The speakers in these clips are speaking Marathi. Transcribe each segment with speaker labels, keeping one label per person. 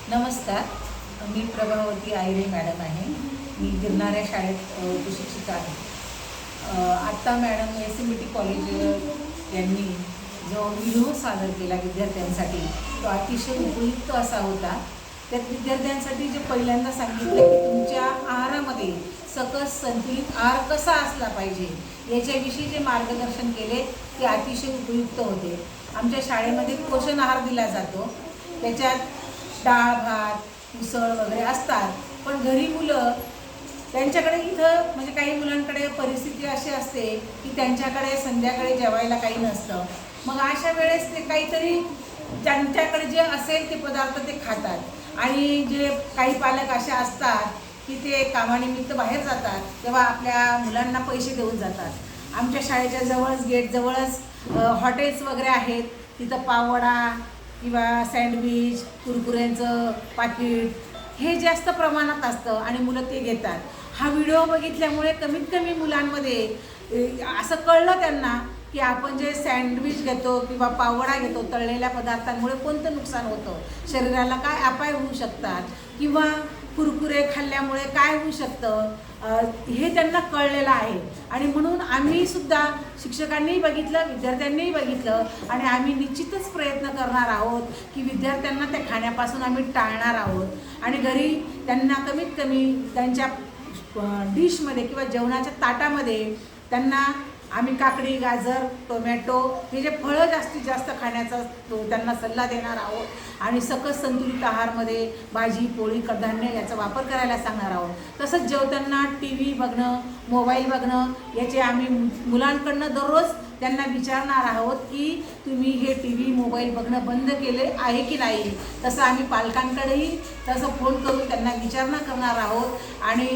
Speaker 1: नमस्कार, मी प्रभावती आयरे मॅडम आहे. मी गिरणाऱ्या शाळेत उपशिक्षिका आहे. आत्ता मॅडम SMT कॉलेज यांनी जो व्हिडिओ सादर केला विद्यार्थ्यांसाठी तो अतिशय उपयुक्त असा होता. त्यात विद्यार्थ्यांसाठी जे पहिल्यांदा सांगितलं की तुमच्या आहारामध्ये सकस संतुलित आहार कसा असला पाहिजे याच्याविषयी जे मार्गदर्शन केले ते अतिशय उपयुक्त होते. आमच्या शाळेमध्ये पोषण आहार दिला जातो, त्याच्यात डाळ भात उसळ वगैरे असतात. पण घरी मुलं त्यांच्याकडे इथं म्हणजे काही मुलांकडे परिस्थिती अशी असते की त्यांच्याकडे संध्याकाळी जेवायला काही नसतं. मग अशा वेळेस ते काहीतरी त्यांच्याकडे जे असेल ते पदार्थ ते खातात आणि जे काही पालक असे असतात की ते कामानिमित्त बाहेर जातात तेव्हा आपल्या मुलांना पैसे देऊन जातात. आमच्या शाळेच्या जवळच गेटजवळच हॉटेल्स वगैरे आहेत. तिथं पाववडा किंवा सँडविच कुरकुऱ्यांचं पाकिट हे जास्त प्रमाणात असतं आणि मुलं ते घेतात. हा व्हिडिओ बघितल्यामुळे कमीत कमी मुलांमध्ये असं कळलं त्यांना की आपण जे सँडविच घेतो किंवा पाववडा घेतो तळलेल्या पदार्थांमुळे कोणतं नुकसान होतं, शरीराला काय अपाय होऊ शकतात किंवा कुरकुरे खाल्ल्यामुळे काय होऊ शकतं हे त्यांना कळलेलं आहे. आणि म्हणून आम्हीसुद्धा शिक्षकांनीही बघितलं, विद्यार्थ्यांनीही बघितलं आणि आम्ही निश्चितच प्रयत्न करणार आहोत की विद्यार्थ्यांना त्या खाण्यापासून आम्ही टाळणार आहोत आणि घरी त्यांना कमीत कमी त्यांच्या डिशमध्ये किंवा जेवणाच्या ताटामध्ये त्यांना आम्ही काकडी गाजर टोमॅटो हे जे फळं जास्तीत जास्त खाण्याचा त्यांना सल्ला देणार आहोत आणि सकस संतुलित आहारमध्ये भाजी पोळी कडधान्य याचा वापर करायला सांगणार आहोत. तसंच जेवताना TV बघणं मोबाईल बघणं याचे आम्ही मुलांकडनं दररोज त्यांना विचारणार आहोत की तुम्ही हे TV मोबाईल बघणं बंद केले आहे की नाही. तसं आम्ही पालकांकडेही तसं फोन करून त्यांना विचारणा करणार आहोत आणि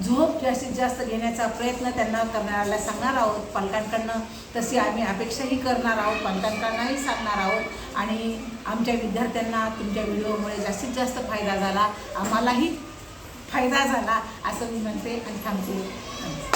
Speaker 1: झोप जास्तीत जास्त घेण्याचा प्रयत्न त्यांना करण्याला सांगणार आहोत पालकांकडनं. तशी आम्ही अपेक्षाही करणार आहोत, पालकांकडनंही सांगणार आहोत आणि आमच्या विद्यार्थ्यांना तुमच्या व्हिडिओमुळे जास्तीत जास्त फायदा झाला, आम्हालाही फायदा झाला असं मी म्हणते आणि थांबते.